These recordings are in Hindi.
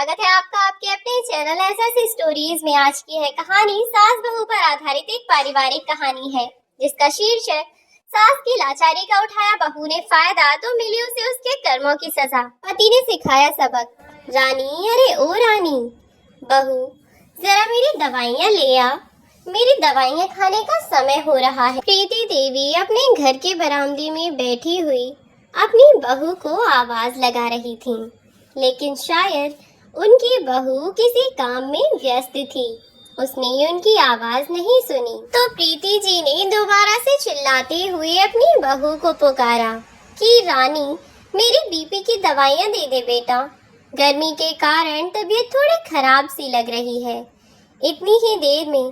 स्वागत है आपका आपके अपने चैनल ऐसी स्टोरीज में। आज की है कहानी सास बहू पर आधारित एक पारिवारिक कहानी है जिसका शीर्षक सास की लाचारी का उठाया बहू ने फायदा तो मिली उसे उसके कर्मों की सजा। पति ने सिखाया सबक। रानी, अरे ओ रानी। बहू, जरा मेरी दवाइयाँ ले आ, मेरी दवाइयाँ खाने का समय हो रहा है। प्रीति देवी अपने घर के बरामदे में बैठी हुई अपनी बहू को आवाज लगा रही थी, लेकिन शायद उनकी बहू किसी काम में व्यस्त थी। उसने उनकी आवाज नहीं सुनी तो प्रीति जी ने दोबारा से चिल्लाते हुए अपनी बहू को पुकारा कि रानी, मेरी बीपी की दवाइयाँ दे दे बेटा। गर्मी के कारण तबीयत थोड़ी खराब सी लग रही है। इतनी ही देर में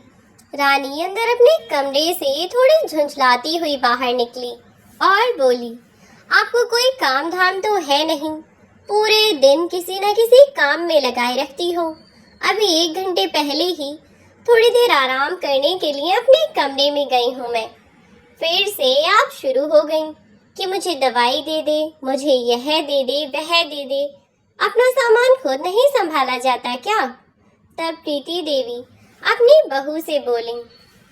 रानी अंदर अपने कमरे से थोड़ी झुंझलाती हुई बाहर निकली और बोली, आपको कोई काम धाम तो है नहीं? पूरे दिन किसी न किसी काम में लगाए रखती हो। अभी 1 घंटे पहले ही थोड़ी देर आराम करने के लिए अपने कमरे में गई हूँ मैं। फिर से आप शुरू हो गई कि मुझे दवाई दे दे, मुझे यह दे दे, वह दे दे। अपना सामान खुद नहीं संभाला जाता क्या? तब प्रीति देवी अपनी बहू से बोली,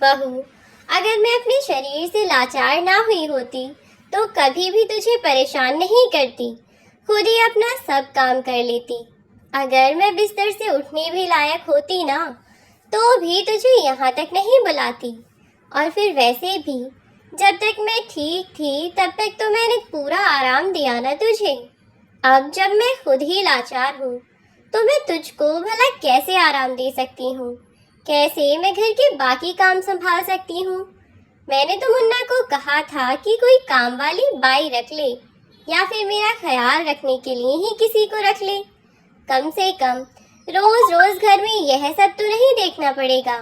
बहू, अगर मैं अपने शरीर से लाचार ना हुई होती तो कभी भी तुझे परेशान नहीं करती, खुद ही अपना सब काम कर लेती। अगर मैं बिस्तर से उठने भी लायक होती ना तो भी तुझे यहाँ तक नहीं बुलाती। और फिर वैसे भी जब तक मैं ठीक थी तब तक तो मैंने पूरा आराम दिया ना तुझे। अब जब मैं खुद ही लाचार हूँ तो मैं तुझको भला कैसे आराम दे सकती हूँ? कैसे मैं घर के बाकी काम संभाल सकती हूँ? मैंने तो मुन्ना को कहा था कि कोई काम वाली बाई रख ले या फिर मेरा ख्याल रखने के लिए ही किसी को रख ले। कम से कम रोज रोज घर में यह सब तो नहीं देखना पड़ेगा।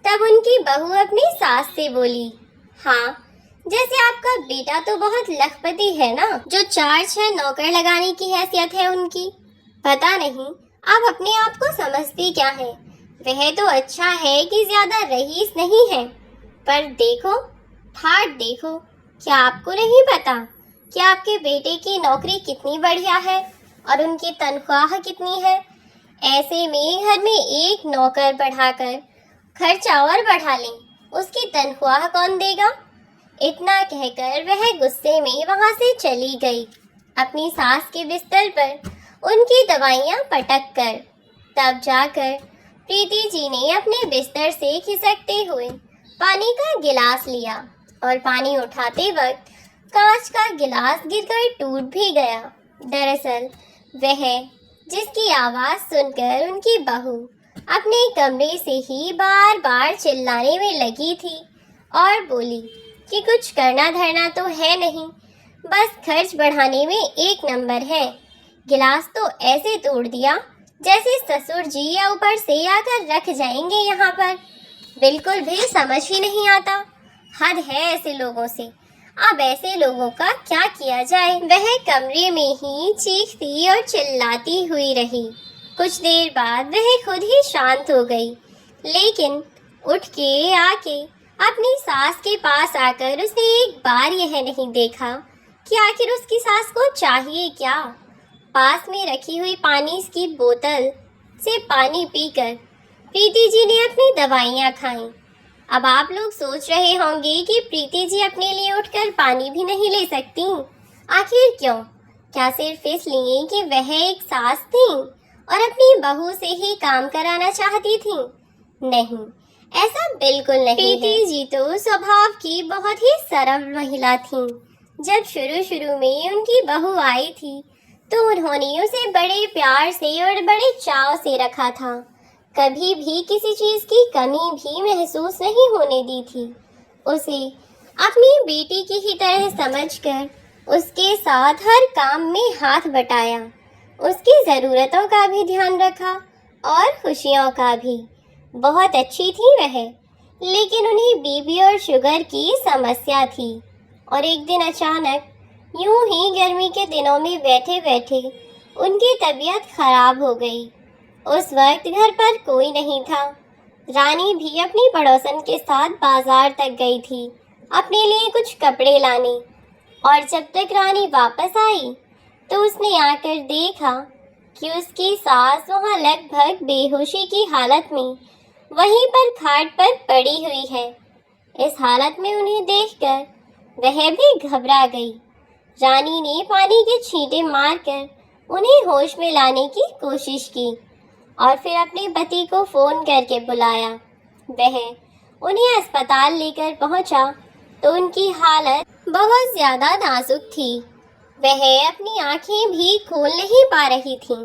तब उनकी बहू अपनी सास से बोली, हाँ, जैसे आपका बेटा तो बहुत लखपति है ना, जो 4-6 नौकर लगाने की हैसियत है उनकी। पता नहीं आप अपने आप को समझती क्या है। वह तो अच्छा है कि ज्यादा रईस नहीं है, पर देखो, ठाट देखो, क्या आपको नहीं पता कि आपके बेटे की नौकरी कितनी बढ़िया है और उनकी तनख्वाह कितनी है? ऐसे में घर में एक नौकर बढ़ाकर खर्चा और बढ़ा लें, उसकी तनख्वाह कौन देगा? इतना कहकर वह गुस्से में वहां से चली गई, अपनी सास के बिस्तर पर उनकी दवाइयां पटक कर। तब जाकर प्रीति जी ने अपने बिस्तर से खिसकते हुए पानी का गिलास लिया और पानी उठाते वक्त कांच का गिलास गिरकर टूट भी गया। दरअसल वह जिसकी आवाज सुनकर उनकी बहू अपने कमरे से ही बार बार चिल्लाने में लगी थी और बोली कि कुछ करना धरना तो है नहीं, बस खर्च बढ़ाने में 1 नंबर है। गिलास तो ऐसे तोड़ दिया जैसे ससुर जी या ऊपर से आकर रख जाएंगे यहाँ पर। बिल्कुल भी समझ ही नहीं आता। हद है ऐसे लोगों से। अब ऐसे लोगों का क्या किया जाए? वह कमरे में ही चीखती और चिल्लाती हुई रही। कुछ देर बाद वह खुद ही शांत हो गई, लेकिन उठ के आके अपनी सास के पास आकर उसने एक बार यह नहीं देखा कि आखिर उसकी सास को चाहिए क्या। पास में रखी हुई पानी की बोतल से पानी पीकर प्रीति जी ने अपनी दवाइयाँ खाईं। अब आप लोग सोच रहे होंगे कि प्रीति जी अपने लिए उठकर पानी भी नहीं ले सकती। आखिर क्यों? क्या सिर्फ इसलिए कि वह एक सास थी और अपनी बहू से ही काम कराना चाहती थी? नहीं, ऐसा बिल्कुल नहीं। प्रीति जी तो स्वभाव की बहुत ही सरल महिला थी। जब शुरू में उनकी बहू आई थी तो उन्होंने उसे बड़े प्यार से और बड़े चाव से रखा था। कभी भी किसी चीज की कमी भी महसूस नहीं होने दी थी। उसे अपनी बेटी की ही तरह समझकर उसके साथ हर काम में हाथ बटाया, उसकी ज़रूरतों का भी ध्यान रखा और खुशियों का भी। बहुत अच्छी थी वह, लेकिन उन्हें बीपी और शुगर की समस्या थी और एक दिन अचानक यूं ही गर्मी के दिनों में बैठे बैठे उनकी तबीयत खराब हो गई। उस वक्त घर पर कोई नहीं था। रानी भी अपनी पड़ोसन के साथ बाजार तक गई थी अपने लिए कुछ कपड़े लाने, और जब तक रानी वापस आई तो उसने आकर देखा कि उसकी सास वहाँ लगभग बेहोशी की हालत में वहीं पर खाट पर पड़ी हुई है। इस हालत में उन्हें देखकर वह भी घबरा गई। रानी ने पानी के छींटे मारकर उन्हें होश में लाने की कोशिश की और फिर अपने पति को फोन करके बुलाया। वह उन्हें अस्पताल लेकर पहुंचा तो उनकी हालत बहुत ज्यादा नाजुक थी। वह अपनी आंखें भी खोल नहीं पा रही थीं।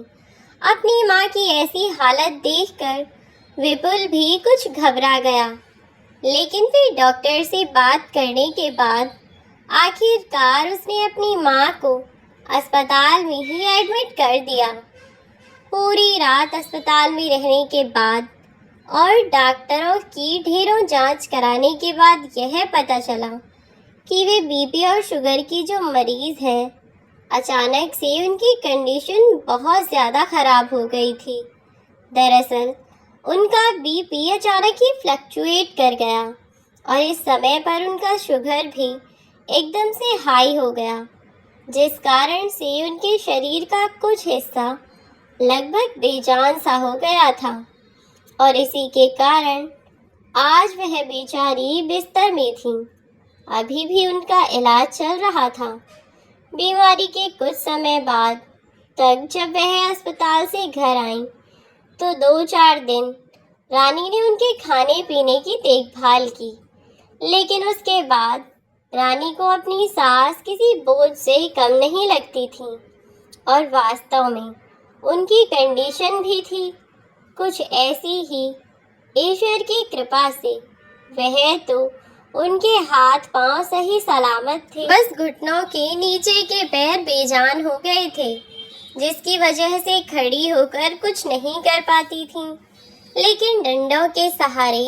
अपनी माँ की ऐसी हालत देखकर विपुल भी कुछ घबरा गया, लेकिन फिर डॉक्टर से बात करने के बाद आखिरकार उसने अपनी माँ को अस्पताल में ही एडमिट कर दिया। पूरी रात अस्पताल में रहने के बाद और डॉक्टरों की ढेरों जांच कराने के बाद यह पता चला कि वे बीपी और शुगर की जो मरीज़ हैं, अचानक से उनकी कंडीशन बहुत ज़्यादा ख़राब हो गई थी। दरअसल उनका बीपी अचानक ही फ्लक्चुएट कर गया और इस समय पर उनका शुगर भी एकदम से हाई हो गया, जिस कारण से उनके शरीर का कुछ हिस्सा लगभग बेजान सा हो गया था और इसी के कारण आज वह बेचारी बिस्तर में थी। अभी भी उनका इलाज चल रहा था। बीमारी के कुछ समय बाद तक जब वह अस्पताल से घर आईं तो 2-4 दिन रानी ने उनके खाने पीने की देखभाल की, लेकिन उसके बाद रानी को अपनी सास किसी बोझ से कम नहीं लगती थी और वास्तव में उनकी कंडीशन भी थी कुछ ऐसी ही। ईश्वर की कृपा से वह तो उनके हाथ पांव सही सलामत थे, बस घुटनों के नीचे के पैर बेजान हो गए थे, जिसकी वजह से खड़ी होकर कुछ नहीं कर पाती थीं। लेकिन डंडों के सहारे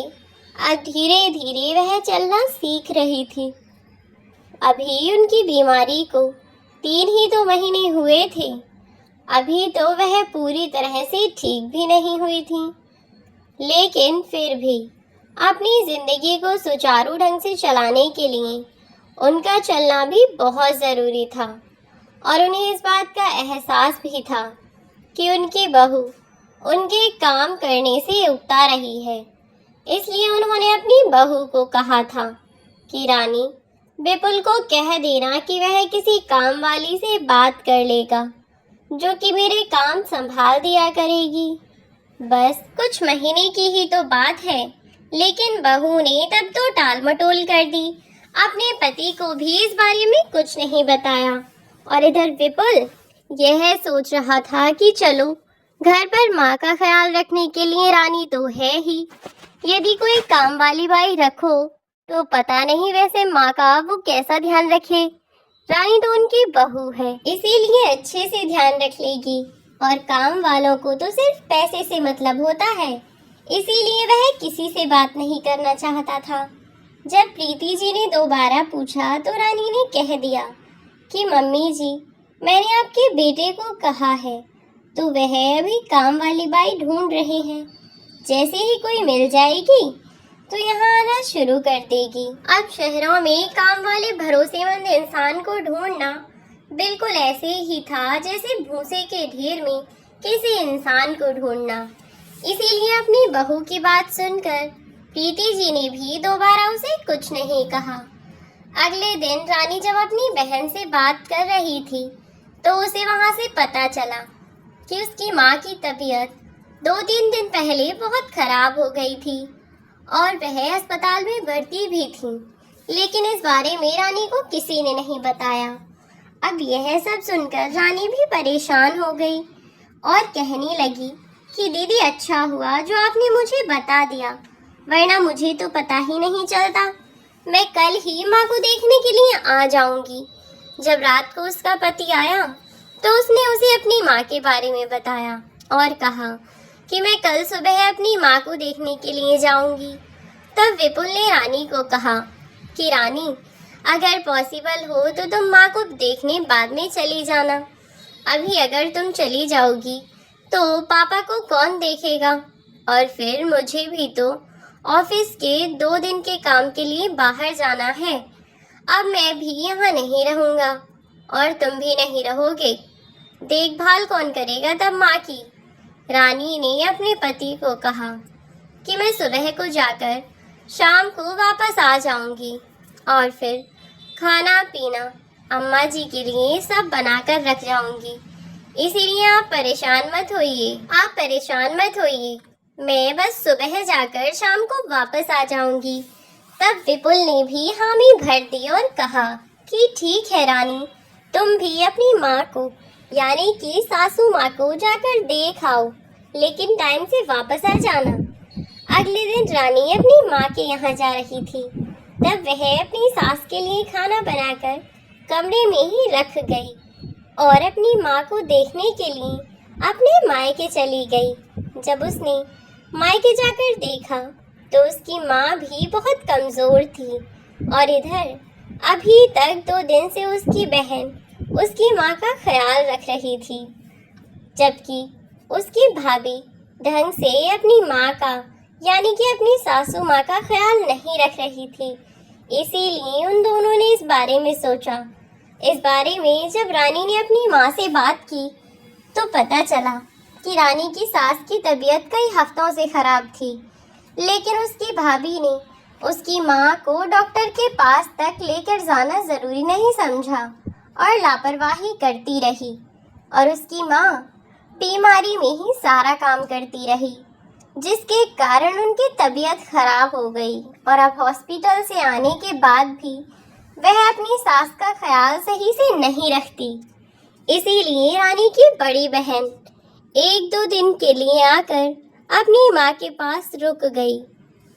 अब धीरे धीरे वह चलना सीख रही थी। अभी उनकी बीमारी को 3 ही तो महीने हुए थे। अभी तो वह पूरी तरह से ठीक भी नहीं हुई थी, लेकिन फिर भी अपनी जिंदगी को सुचारू ढंग से चलाने के लिए उनका चलना भी बहुत ज़रूरी था और उन्हें इस बात का एहसास भी था कि उनकी बहू उनके काम करने से उकता रही है। इसलिए उन्होंने अपनी बहू को कहा था कि रानी, विपुल को कह देना कि वह किसी काम वाली से बात कर लेगा जो कि मेरे काम संभाल दिया करेगी। बस कुछ महीने की ही तो बात है, लेकिन बहू ने तब तो टाल मटोल कर दी। अपने पति को भी इस बारे में कुछ नहीं बताया और इधर विपुल यह सोच रहा था कि चलो घर पर माँ का ख्याल रखने के लिए रानी तो है ही, यदि कोई काम वाली बाई रखो तो पता नहीं वैसे माँ का वो कैसा ध्यान रखे। रानी तो उनकी बहू है, इसीलिए अच्छे से ध्यान रख लेगी और काम वालों को तो सिर्फ पैसे से मतलब होता है, इसीलिए वह किसी से बात नहीं करना चाहता था। जब प्रीति जी ने दोबारा पूछा तो रानी ने कह दिया कि मम्मी जी, मैंने आपके बेटे को कहा है तो वह अभी काम वाली बाई ढूंढ रहे हैं। जैसे ही कोई मिल जाएगी तो यहाँ आना शुरू कर देगी। अब शहरों में काम वाले भरोसेमंद इंसान को ढूंढना बिल्कुल ऐसे ही था जैसे भूसे के ढेर में किसी इंसान को ढूंढना। इसीलिए अपनी बहू की बात सुनकर प्रीति जी ने भी दोबारा उसे कुछ नहीं कहा। अगले दिन रानी जब अपनी बहन से बात कर रही थी तो उसे वहाँ से पता चला कि उसकी माँ की तबीयत 2-3 दिन पहले बहुत खराब हो गई थी और वह अस्पताल में भर्ती भी थी, लेकिन इस बारे में रानी को किसी ने नहीं बताया। अब यह सब सुनकर रानी भी परेशान हो गई और कहने लगी कि दीदी, अच्छा हुआ जो आपने मुझे बता दिया, वरना मुझे तो पता ही नहीं चलता। मैं कल ही माँ को देखने के लिए आ जाऊंगी। जब रात को उसका पति आया तो उसने उसे अपनी माँ के बारे में बताया और कहा कि मैं कल सुबह अपनी माँ को देखने के लिए जाऊंगी। तब विपुल ने रानी को कहा कि रानी, अगर पॉसिबल हो तो तुम माँ को देखने बाद में चली जाना। अभी अगर तुम चली जाओगी तो पापा को कौन देखेगा, और फिर मुझे भी तो ऑफिस के 2 दिन के काम के लिए बाहर जाना है। अब मैं भी यहाँ नहीं रहूँगा और तुम भी नहीं रहोगे। देखभाल कौन करेगा तब माँ की? रानी ने अपने पति को कहा कि मैं सुबह को जाकर शाम को वापस आ जाऊंगी और फिर खाना पीना अम्मा जी के लिए सब बनाकर रख जाऊंगी। इसीलिए आप परेशान मत होइए। मैं बस सुबह जाकर शाम को वापस आ जाऊंगी। तब विपुल ने भी हामी भर दी और कहा कि ठीक है रानी, तुम भी अपनी माँ को यानी कि सासू माँ को जाकर देख आओ, लेकिन टाइम से वापस आ जाना। अगले दिन रानी अपनी माँ के यहाँ जा रही थी। तब वह अपनी सास के लिए खाना बनाकर कमरे में ही रख गई और अपनी माँ को देखने के लिए अपने मायके चली गई। जब उसने मायके जाकर देखा तो उसकी माँ भी बहुत कमज़ोर थी और इधर अभी तक 2 दिन से उसकी बहन उसकी माँ का ख्याल रख रही थी, जबकि उसकी भाभी ढंग से अपनी माँ का यानी कि अपनी सासू माँ का ख्याल नहीं रख रही थी। इसीलिए उन दोनों ने इस बारे में सोचा। इस बारे में जब रानी ने अपनी माँ से बात की तो पता चला कि रानी की सास की तबीयत कई हफ्तों से खराब थी, लेकिन उसकी भाभी ने उसकी माँ को डॉक्टर के पास तक लेकर जाना ज़रूरी नहीं समझा और लापरवाही करती रही और उसकी माँ बीमारी में ही सारा काम करती रही, जिसके कारण उनकी तबीयत खराब हो गई और अब हॉस्पिटल से आने के बाद भी वह अपनी सास का ख्याल सही से नहीं रखती। इसीलिए रानी की बड़ी बहन 1-2 दिन के लिए आकर अपनी माँ के पास रुक गई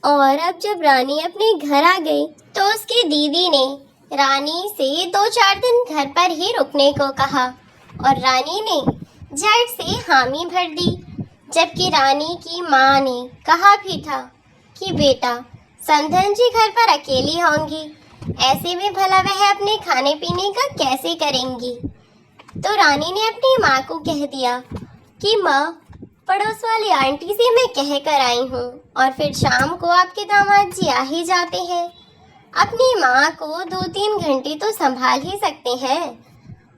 और अब जब रानी अपने घर आ गई तो उसकी दीदी ने रानी से 2-4 दिन घर पर ही रुकने को कहा और रानी ने झट से हामी भर दी, जबकि रानी की माँ ने कहा भी था कि बेटा समधन जी घर पर अकेली होंगी, ऐसे में भला वह अपने खाने पीने का कैसे करेंगी। तो रानी ने अपनी माँ को कह दिया कि माँ, पड़ोस वाली आंटी से मैं कह कर आई हूँ और फिर शाम को आपके दामाद जी आ ही जाते हैं। अपनी माँ को 2-3 घंटे तो संभाल ही सकते हैं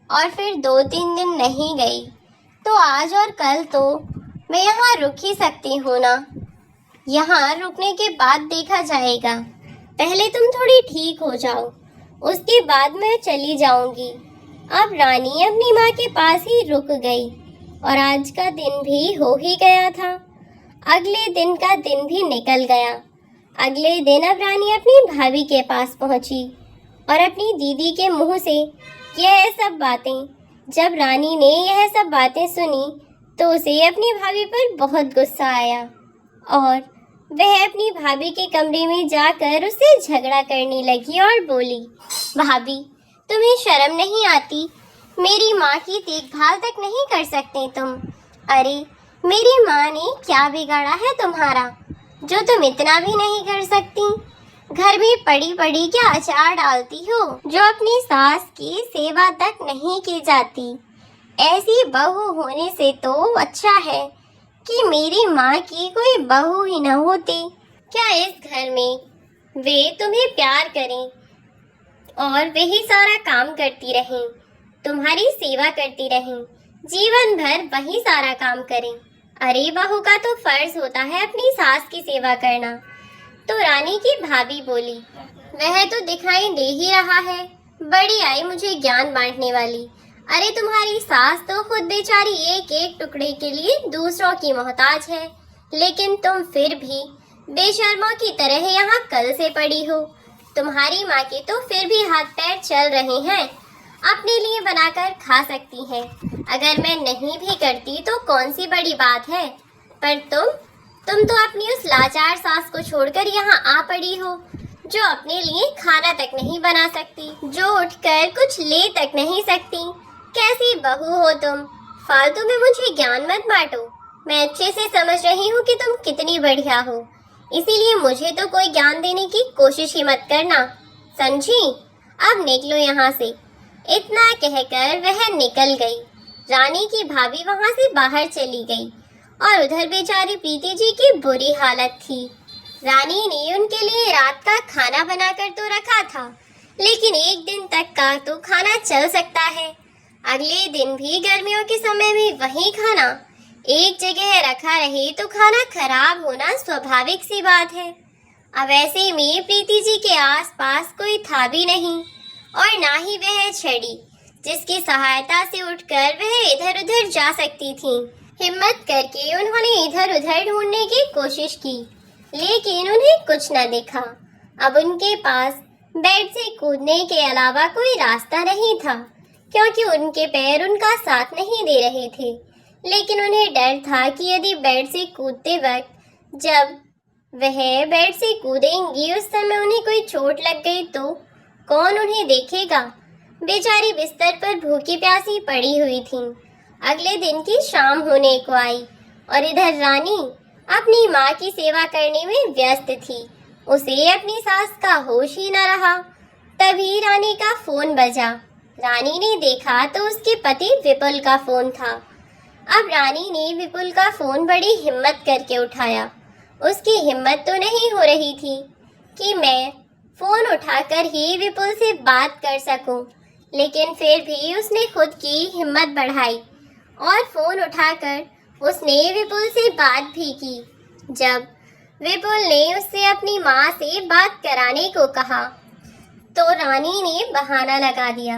और फिर 2-3 दिन नहीं गई तो आज और कल तो मैं यहाँ रुक ही सकती हूँ ना। यहाँ रुकने के बाद देखा जाएगा, पहले तुम थोड़ी ठीक हो जाओ, उसके बाद मैं चली जाऊंगी। अब रानी अपनी माँ के पास ही रुक गई और आज का दिन भी हो ही गया था। अगले दिन का दिन भी निकल गया। अगले दिन अब रानी अपनी भाभी के पास पहुंची और अपनी दीदी के मुंह से यह सब बातें जब रानी ने यह सब बातें सुनी तो उसे अपनी भाभी पर बहुत गुस्सा आया और वह अपनी भाभी के कमरे में जाकर उससे झगड़ा करने लगी और बोली, भाभी तुम्हें शर्म नहीं आती? मेरी माँ की देखभाल तक नहीं कर सकते तुम? अरे मेरी माँ ने क्या बिगाड़ा है तुम्हारा जो तुम इतना भी नहीं कर सकती? घर में पड़ी पड़ी क्या अचार डालती हो जो अपनी सास की सेवा तक नहीं की जाती। ऐसी बहू होने से तो अच्छा है कि मेरी माँ की कोई बहू ही न होती। क्या इस घर में वे तुम्हें प्यार करें और वही सारा काम करती रहें, तुम्हारी सेवा करती रहें, जीवन भर वही सारा काम करें? अरे बहू का तो फर्ज होता है अपनी सास की सेवा करना। तो रानी की भाभी बोली, वह तो दिखाई दे ही रहा है, बड़ी आई मुझे ज्ञान बांटने वाली। अरे तुम्हारी सास तो खुद बेचारी एक एक टुकड़े के लिए दूसरों की मोहताज है, लेकिन तुम फिर भी बेशर्मों की तरह यहाँ कल से पड़ी हो। तुम्हारी माँ के तो फिर भी हाथ पैर चल रहे हैं, अपने लिए बनाकर खा सकती है। अगर मैं नहीं भी करती तो कौन सी बड़ी बात है, पर तुम तो अपनी उस लाचार सास को छोड़कर यहाँ आ पड़ी हो जो अपने लिए खाना तक नहीं बना सकती, जो उठकर कुछ ले तक नहीं सकती। कैसी बहू हो तुम? फालतू में मुझे ज्ञान मत बांटो। मैं अच्छे से समझ रही हूँ कि तुम कितनी बढ़िया हो, इसीलिए मुझे तो कोई ज्ञान देने की कोशिश ही मत करना, समझी? अब निकलो यहाँ से। इतना कहकर वह निकल गई। रानी की भाभी वहाँ से बाहर चली गई और उधर बेचारी प्रीति जी की बुरी हालत थी। रानी ने उनके लिए रात का खाना बनाकर तो रखा था, लेकिन एक दिन तक का तो खाना चल सकता है, अगले दिन भी गर्मियों के समय में वही खाना एक जगह रखा रहे तो खाना खराब होना स्वाभाविक सी बात है। अब ऐसे में प्रीति जी के आसपास कोई था भी नहीं और ना ही वह छड़ी जिसकी सहायता से उठकर वह इधर उधर जा सकती थी। हिम्मत करके उन्होंने इधर उधर ढूंढने की कोशिश की, लेकिन उन्हें कुछ न दिखा। अब उनके पास बेड से कूदने के अलावा कोई रास्ता नहीं था, क्योंकि उनके पैर उनका साथ नहीं दे रहे थे। लेकिन उन्हें डर था कि यदि बेड से कूदते वक्त जब वह बेड से कूदेंगी उस समय उन्हें कोई चोट लग गई तो कौन उन्हें देखेगा। बेचारी बिस्तर पर भूखी प्यासी पड़ी हुई थी। अगले दिन की शाम होने को आई और इधर रानी अपनी माँ की सेवा करने में व्यस्त थी। उसे अपनी सास का होश ही न रहा। तभी रानी का फोन बजा। रानी ने देखा तो उसके पति विपुल का फोन था। अब रानी ने विपुल का फोन बड़ी हिम्मत करके उठाया। उसकी हिम्मत तो नहीं हो रही थी कि मैं फोन उठाकर ही विपुल से बात कर सकूं, लेकिन फिर भी उसने खुद की हिम्मत बढ़ाई और फोन उठाकर उसने विपुल से बात भी की। जब विपुल ने उससे अपनी माँ से बात कराने को कहा तो रानी ने बहाना लगा दिया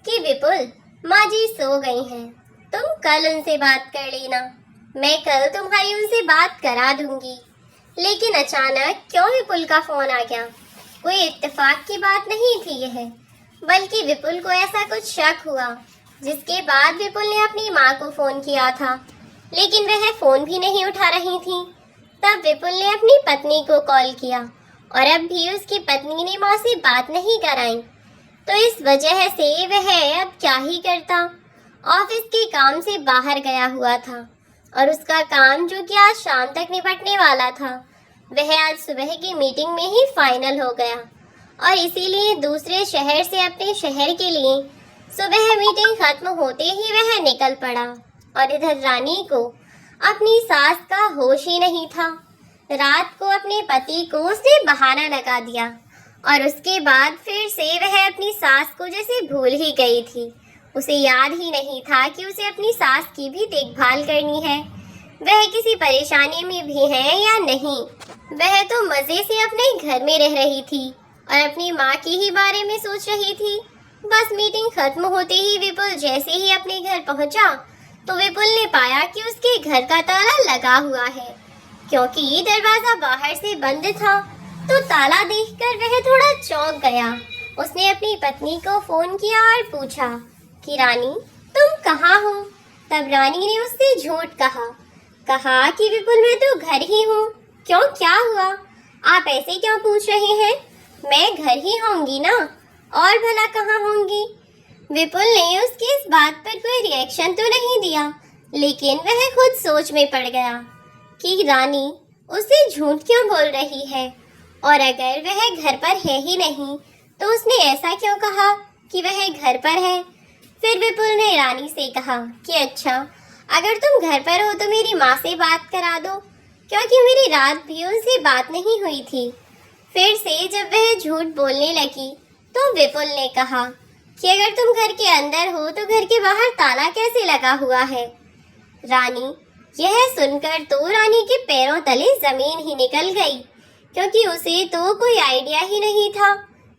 कि विपुल, माँ जी सो गई हैं, तुम कल उनसे बात कर लेना, मैं कल तुम्हारी उनसे बात करा दूंगी। लेकिन अचानक क्यों विपुल का फोन आ गया? कोई इत्तेफाक की बात नहीं थी यह, बल्कि विपुल को ऐसा कुछ शक हुआ, जिसके बाद विपुल ने अपनी माँ को फोन किया था, लेकिन वह फोन भी नहीं उठा रही थी। तब विपुल ने अपनी पत्नी को कॉल किया और अब भी उसकी पत्नी ने माँ से बात नहीं कराई। तो इस वजह से वह अब क्या ही करता। ऑफिस के काम से बाहर गया हुआ था और उसका काम जो कि आज शाम तक निपटने वाला था वह आज सुबह की मीटिंग में ही फाइनल हो गया और इसीलिए दूसरे शहर से अपने शहर के लिए सुबह मीटिंग खत्म होते ही वह निकल पड़ा। और इधर रानी को अपनी सास का होश ही नहीं था। रात को अपने पति को उसने बहाना लगा दिया और उसके बाद फिर से वह अपनी सास को जैसे भूल ही गई थी। उसे याद ही नहीं था कि उसे अपनी सास की भी देखभाल करनी है, वह किसी परेशानी में भी है या नहीं। वह तो मज़े से अपने घर में रह रही थी और अपनी माँ के ही बारे में सोच रही थी। बस मीटिंग खत्म होते ही विपुल जैसे ही अपने घर पहुँचा तो विपुल ने पाया कि उसके घर का ताला लगा हुआ है, क्योंकि दरवाज़ा बाहर से बंद था। तो ताला देखकर वह थोड़ा चौंक गया। उसने अपनी पत्नी को फ़ोन किया और पूछा कि रानी, तुम कहाँ हो? तब रानी ने उससे झूठ कहा कि विपुल, मैं तो घर ही हूँ। क्यों, क्या हुआ? आप ऐसे क्यों पूछ रहे हैं? मैं घर ही होंगी ना, और भला कहाँ होंगी? विपुल ने उसकी इस बात पर कोई रिएक्शन तो नहीं दिया, लेकिन वह खुद सोच में पड़ गया कि रानी उसे झूठ क्यों बोल रही है, और अगर वह घर पर है ही नहीं तो उसने ऐसा क्यों कहा कि वह घर पर है। फिर विपुल ने रानी से कहा कि अच्छा, अगर तुम घर पर हो तो मेरी माँ से बात करा दो, क्योंकि मेरी रात भी उनसे बात नहीं हुई थी। फिर से जब वह झूठ बोलने लगी तो विपुल ने कहा कि अगर तुम घर के अंदर हो तो घर के बाहर ताला कैसे लगा हुआ है। रानी यह सुनकर तो रानी के पैरों तले जमीन ही निकल गई, क्योंकि उसे तो कोई आइडिया ही नहीं था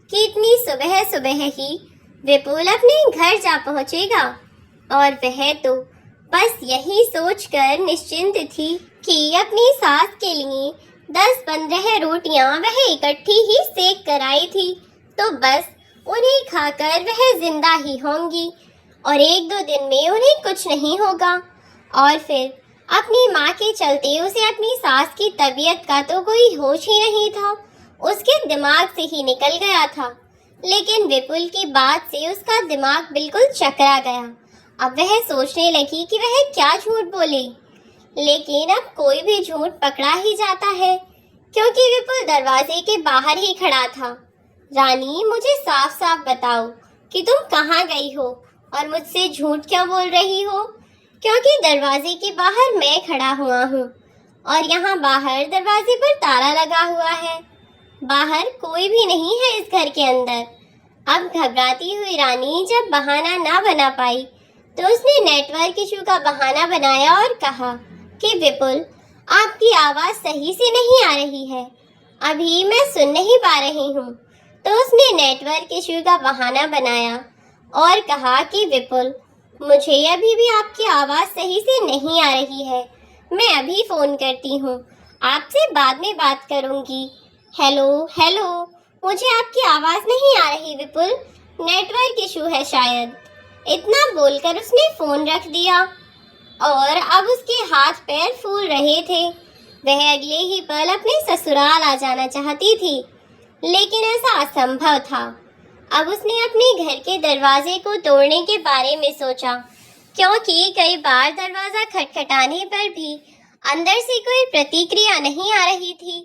कि इतनी सुबह सुबह ही विपुल अपने घर जा पहुंचेगा। और वह तो बस यही सोचकर निश्चिंत थी कि अपनी सास के लिए 10-15 रोटियां वह इकट्ठी ही सेक कर आई थी, तो बस उन्हें खाकर वह जिंदा ही होंगी और 1-2 दिन में उन्हें कुछ नहीं होगा। और फिर अपनी माँ के चलते उसे अपनी सास की तबीयत का तो कोई होश ही नहीं था, उसके दिमाग से ही निकल गया था। लेकिन विपुल की बात से उसका दिमाग बिल्कुल चकरा गया। अब वह सोचने लगी कि वह क्या झूठ बोले, लेकिन अब कोई भी झूठ पकड़ा ही जाता है, क्योंकि विपुल दरवाजे के बाहर ही खड़ा था। रानी, मुझे साफ साफ बताओ कि तुम कहाँ गई हो और मुझसे झूठ क्यों बोल रही हो, क्योंकि दरवाजे के बाहर मैं खड़ा हुआ हूँ और यहाँ बाहर दरवाजे पर ताला लगा हुआ है। बाहर कोई भी नहीं है इस घर के अंदर। अब घबराती हुई रानी जब बहाना ना बना पाई तो उसने नेटवर्क इशू का बहाना बनाया और कहा कि विपुल, आपकी आवाज़ सही से नहीं आ रही है, अभी मैं सुन नहीं पा रही हूँ। तो उसने नेटवर्क इशू का बहाना बनाया और कहा कि विपुल, मुझे अभी भी आपकी आवाज़ सही से नहीं आ रही है, मैं अभी फ़ोन करती हूँ, आपसे बाद में बात करूँगी। हेलो हेलो, मुझे आपकी आवाज़ नहीं आ रही विपुल, नेटवर्क इशू है शायद। इतना बोलकर उसने फ़ोन रख दिया और अब उसके हाथ पैर फूल रहे थे। वह अगले ही पल अपने ससुराल आ जाना चाहती थी, लेकिन ऐसा असंभव था। अब उसने अपने घर के दरवाजे को तोड़ने के बारे में सोचा, क्योंकि कई बार दरवाज़ा खटखटाने पर भी अंदर से कोई प्रतिक्रिया नहीं आ रही थी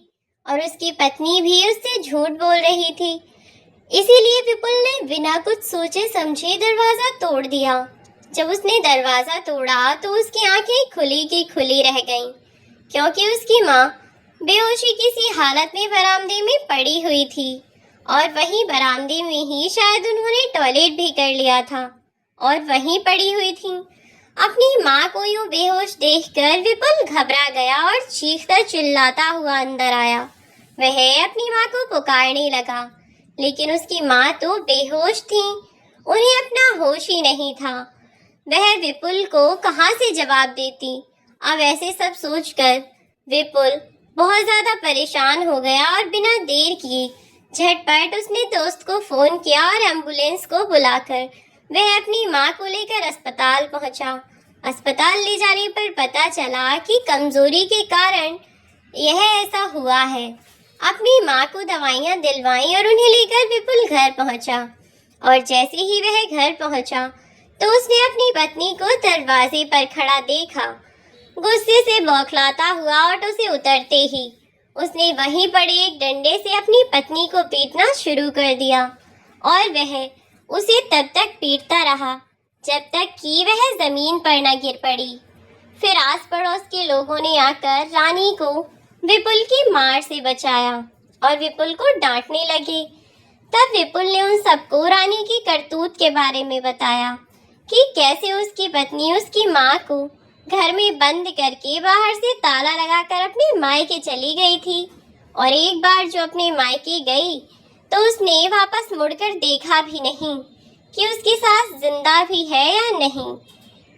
और उसकी पत्नी भी उससे झूठ बोल रही थी। इसीलिए विपुल ने बिना कुछ सोचे समझे दरवाज़ा तोड़ दिया। जब उसने दरवाज़ा तोड़ा तो उसकी आंखें खुली की खुली रह गईं, क्योंकि उसकी माँ बेहोशी की सी हालत में बरामदे में पड़ी हुई थी और वहीं बरामदे में ही शायद उन्होंने टॉयलेट भी कर लिया था और वहीं पड़ी हुई थी। अपनी माँ को यूं बेहोश देखकर विपुल घबरा गया और चीखता चिल्लाता हुआ अंदर आया। वह अपनी माँ को पुकारने लगा, लेकिन उसकी माँ तो बेहोश थी, उन्हें अपना होश ही नहीं था। वह विपुल को कहाँ से जवाब देती। अब ऐसे सब सोचकर विपुल बहुत ज़्यादा परेशान हो गया और बिना देर किए झटपट उसने दोस्त को फ़ोन किया और एम्बुलेंस को बुलाकर वह अपनी माँ को लेकर अस्पताल पहुँचा। अस्पताल ले जाने पर पता चला कि कमज़ोरी के कारण यह ऐसा हुआ है। अपनी माँ को दवाइयाँ दिलवाईं और उन्हें लेकर विपुल घर पहुँचा और जैसे ही वह घर पहुँचा तो उसने अपनी पत्नी को दरवाजे पर खड़ा देखा। गुस्से से बौखलाता हुआ ऑटो से उतरते ही उसने वहीं पड़े एक डंडे से अपनी पत्नी को पीटना शुरू कर दिया और वह उसे तब तक पीटता रहा जब तक कि वह जमीन पर न गिर पड़ी। फिर आस पड़ोस के लोगों ने आकर रानी को विपुल की मार से बचाया और विपुल को डांटने लगे। तब विपुल ने उन सबको रानी की करतूत के बारे में बताया कि कैसे उसकी पत्नी उसकी माँ को घर में बंद करके बाहर से ताला लगाकर अपने मायके चली गई थी और एक बार जो अपने मायके गई तो उसने वापस मुड़कर देखा भी नहीं कि उसकी सास जिंदा भी है या नहीं।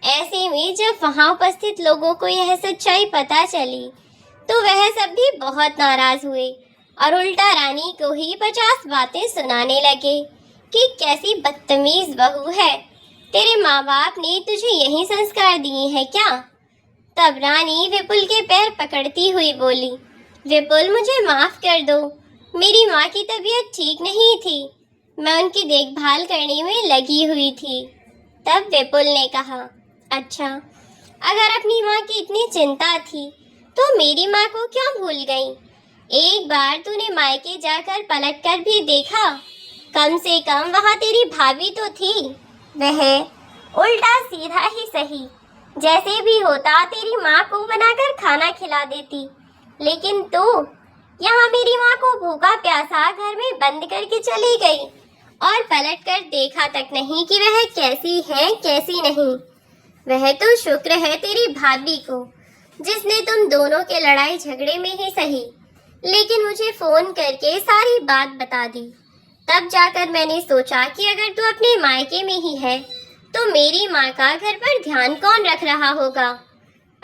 ऐसे में जब वहाँ उपस्थित लोगों को यह सच्चाई पता चली तो वह सब भी बहुत नाराज हुए और उल्टा रानी को ही 50 बातें सुनाने लगे कि कैसी बदतमीज बहू है, तेरे माँ बाप ने तुझे यही संस्कार दिए हैं क्या। तब रानी विपुल के पैर पकड़ती हुई बोली, विपुल मुझे माफ़ कर दो, मेरी माँ की तबीयत ठीक नहीं थी, मैं उनकी देखभाल करने में लगी हुई थी। तब विपुल ने कहा, अच्छा, अगर अपनी माँ की इतनी चिंता थी तो मेरी माँ को क्यों भूल गई। एक बार तूने मायके जाकर पलट कर भी देखा, कम से कम वहाँ तेरी भाभी तो थी। वह उल्टा सीधा ही सही जैसे भी होता तेरी माँ को बनाकर खाना खिला देती, लेकिन तू यहाँ मेरी माँ को भूखा प्यासा घर में बंद करके चली गई और पलट कर देखा तक नहीं कि वह कैसी है कैसी नहीं। वह तो शुक्र है तेरी भाभी को जिसने तुम दोनों के लड़ाई झगड़े में ही सही, लेकिन मुझे फ़ोन करके सारी बात बता दी। तब जाकर मैंने सोचा कि अगर तू अपने मायके में ही है तो मेरी माँ का घर पर ध्यान कौन रख रहा होगा।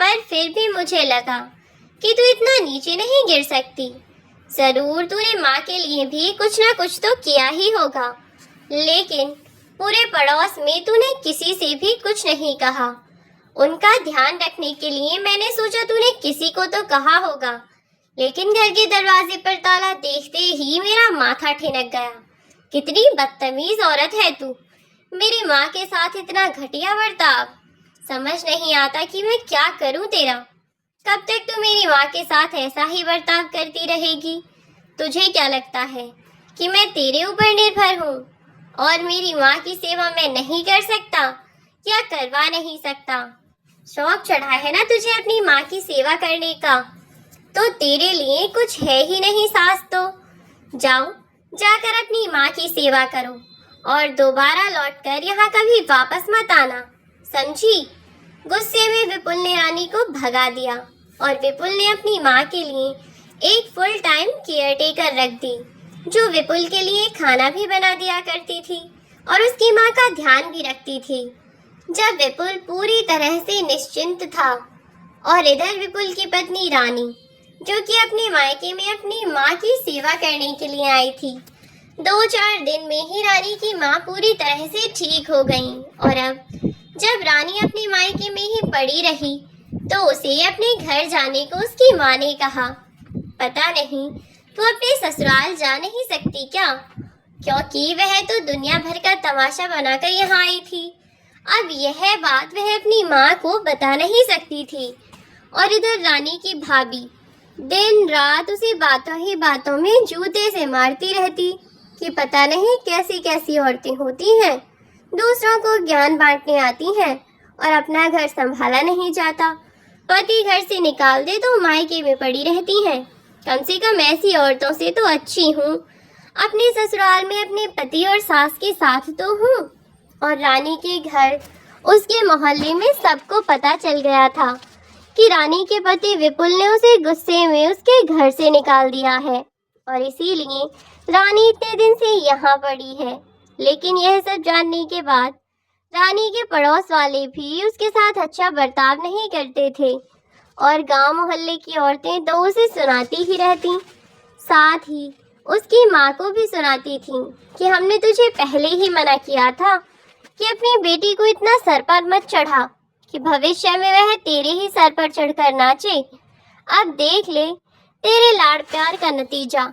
पर फिर भी मुझे लगा कि तू इतना नीचे नहीं गिर सकती। ज़रूर तूने माँ के लिए भी कुछ ना कुछ तो किया ही होगा, लेकिन पूरे पड़ोस में तूने किसी से भी कुछ नहीं कहा। उनका ध्यान रखने के लिए मैंने सोचा तूने किसी को तो कहा होगा, लेकिन घर के दरवाजे पर ताला देखते ही मेरा माथा ठिनक गया। कितनी बदतमीज औरत है तू, मेरी माँ के साथ इतना घटिया बर्ताव। समझ नहीं आता कि मैं क्या करूँ तेरा। कब तक तू मेरी माँ के साथ ऐसा ही बर्ताव करती रहेगी। तुझे क्या लगता है कि मैं तेरे ऊपर निर्भर हूँ और मेरी माँ की सेवा मैं नहीं कर सकता या करवा नहीं सकता। शौक चढ़ा है ना तुझे अपनी माँ की सेवा करने का, तो तेरे लिए कुछ है ही नहीं सास। तो जाओ, जाकर अपनी माँ की सेवा करो और दोबारा लौटकर यहाँ कभी वापस मत आना, समझी? गुस्से में विपुल ने रानी को भगा दिया और विपुल ने अपनी माँ के लिए एक फुल टाइम केयर टेकर रख दी, जो विपुल के लिए खाना भी बना दिया करती थी और उसकी माँ का ध्यान भी रखती थी। जब विपुल पूरी तरह से निश्चिंत था और इधर विपुल की पत्नी रानी, जो कि अपने मायके में अपनी माँ की सेवा करने के लिए आई थी, 2-4 दिन में ही रानी की माँ पूरी तरह से ठीक हो गई। और अब जब रानी अपने मायके में ही पड़ी रही तो उसे अपने घर जाने को उसकी माँ ने कहा। पता नहीं तू अपने ससुराल जा नहीं सकती क्या? क्योंकि वह तो दुनिया भर का तमाशा बनाकर यहाँ आई थी। अब यह बात वह अपनी माँ को बता नहीं सकती थी। और इधर रानी की भाभी दिन रात उसे बातों ही बातों में जूते से मारती रहती कि पता नहीं कैसी कैसी औरतें होती हैं, दूसरों को ज्ञान बांटने आती हैं और अपना घर संभाला नहीं जाता। पति घर से निकाल दे तो मायके में पड़ी रहती हैं। कम से कम ऐसी औरतों से तो अच्छी हूँ, अपने ससुराल में अपने पति और सास के साथ तो हूँ। और रानी के घर, उसके मोहल्ले में सबको पता चल गया था कि रानी के पति विपुल ने उसे गुस्से में उसके घर से निकाल दिया है और इसीलिए रानी इतने दिन से यहाँ पड़ी है। लेकिन यह सब जानने के बाद रानी के पड़ोस वाले भी उसके साथ अच्छा बर्ताव नहीं करते थे और गांव मोहल्ले की औरतें तो उसे सुनाती ही रहती, साथ ही उसकी माँ को भी सुनाती थीं कि हमने तुझे पहले ही मना किया था कि अपनी बेटी को इतना सर पर मत चढ़ा कि भविष्य में वह तेरे ही सर पर चढ़कर नाचे। अब देख ले तेरे लाड़ प्यार का नतीजा,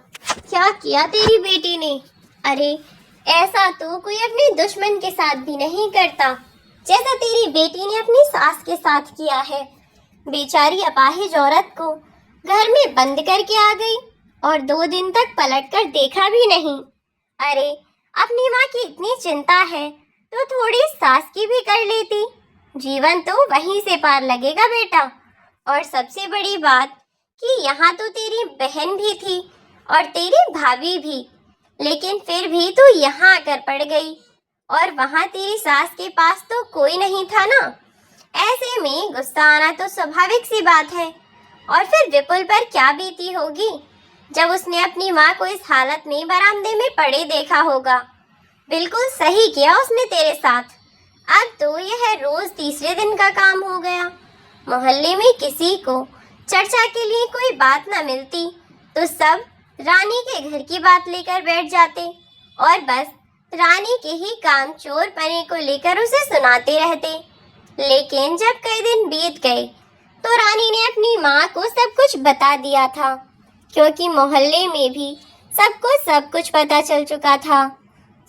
क्या किया तेरी बेटी ने। अरे ऐसा तो कोई अपने दुश्मन के साथ भी नहीं करता जैसा तेरी बेटी ने अपनी सास के साथ किया है। बेचारी अपाहिज औरत को घर में बंद करके आ गई और 2 दिन तक पलट कर देखा भी नहीं। अरे अपनी माँ की इतनी चिंता है तो थोड़ी सास की भी कर लेती, जीवन तो वहीं से पार लगेगा बेटा। और सबसे बड़ी बात कि यहाँ तो तेरी बहन भी थी और तेरी भाभी भी, लेकिन फिर भी तू यहाँ आकर पड़ गई और वहाँ तेरी सास के पास तो कोई नहीं था ना। ऐसे में गुस्सा आना तो स्वाभाविक सी बात है। और फिर विपुल पर क्या बीती होगी जब उसने अपनी माँ को इस हालत में बरामदे में पड़े देखा होगा। बिल्कुल सही किया उसने तेरे साथ। अब तो यह रोज तीसरे दिन का काम हो गया। मोहल्ले में किसी को चर्चा के लिए कोई बात न मिलती तो सब रानी के घर की बात लेकर बैठ जाते और बस रानी के ही काम चोर पने को लेकर उसे सुनाते रहते। लेकिन जब कई दिन बीत गए तो रानी ने अपनी माँ को सब कुछ बता दिया था, क्योंकि मोहल्ले में भी सबको सब कुछ पता चल चुका था।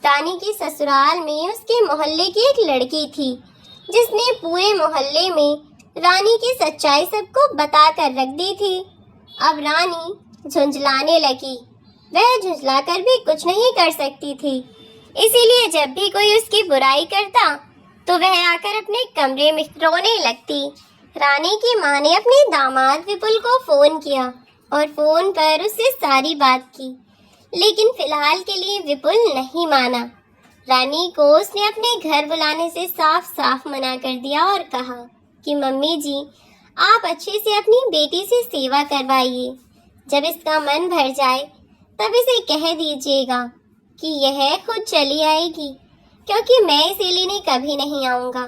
रानी के ससुराल में उसके मोहल्ले की एक लड़की थी जिसने पूरे मोहल्ले में रानी की सच्चाई सबको बता कर रख दी थी। अब रानी झुंझलाने लगी। वह झुंझलाकर भी कुछ नहीं कर सकती थी, इसीलिए जब भी कोई उसकी बुराई करता तो वह आकर अपने कमरे में रोने लगती। रानी की माँ ने अपने दामाद विपुल को फोन किया और फोन पर उससे सारी बात की, लेकिन फिलहाल के लिए विपुल नहीं माना। रानी को उसने अपने घर बुलाने से साफ साफ मना कर दिया और कहा कि मम्मी जी, आप अच्छे से अपनी बेटी से सेवा करवाइए। जब इसका मन भर जाए तब इसे कह दीजिएगा कि यह खुद चली आएगी, क्योंकि मैं इसे लेने कभी नहीं आऊँगा।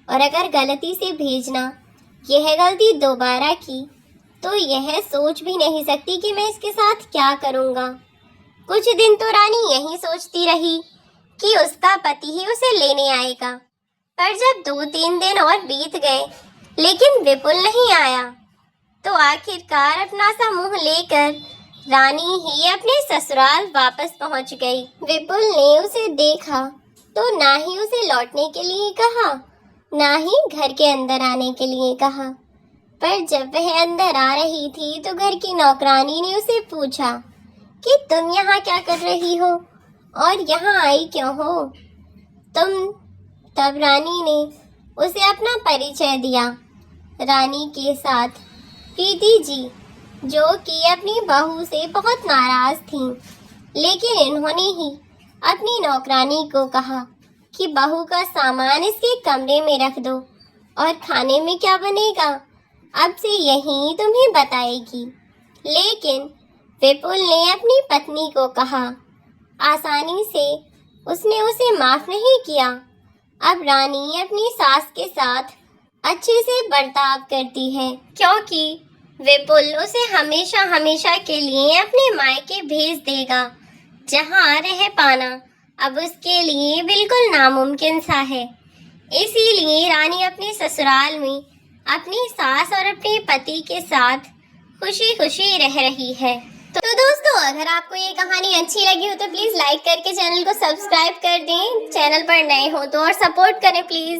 और अगर गलती से भेजना यह गलती दोबारा की तो यह सोच भी नहीं सकती कि मैं इसके साथ क्या करूँगा। कुछ दिन तो रानी यही सोचती रही कि उसका पति ही उसे लेने आएगा, पर जब 2-3 दिन और बीत गए लेकिन विपुल नहीं आया तो आखिरकार अपना सा मुंह लेकर रानी ही अपने ससुराल वापस पहुंच गई। विपुल ने उसे देखा तो ना ही उसे लौटने के लिए कहा, ना ही घर के अंदर आने के लिए कहा। पर जब वह अंदर आ रही थी तो घर की नौकरानी ने उसे पूछा कि तुम यहाँ क्या कर रही हो और यहाँ आई क्यों हो तुम। तब रानी ने उसे अपना परिचय दिया। रानी के साथ प्रीति जी, जो कि अपनी बहू से बहुत नाराज थीं, लेकिन इन्होंने ही अपनी नौकरानी को कहा कि बहू का सामान इसके कमरे में रख दो और खाने में क्या बनेगा अब से यही तुम्हें बताएगी। लेकिन विपुल ने अपनी पत्नी को कहा। आसानी से उसने उसे माफ नहीं किया। अब रानी अपनी सास के साथ अच्छे से बर्ताव करती है, क्योंकि विपुल उसे हमेशा हमेशा के लिए अपने मायके भेज देगा, जहां रह पाना अब उसके लिए बिल्कुल नामुमकिन सा है। इसीलिए रानी अपने ससुराल में अपनी सास और अपने पति के साथ खुशी खुशी रह रही है। तो दोस्तों, अगर आपको ये कहानी अच्छी लगी हो तो प्लीज लाइक करके चैनल को सब्सक्राइब कर दें, चैनल पर नए हो तो, और सपोर्ट करें प्लीज।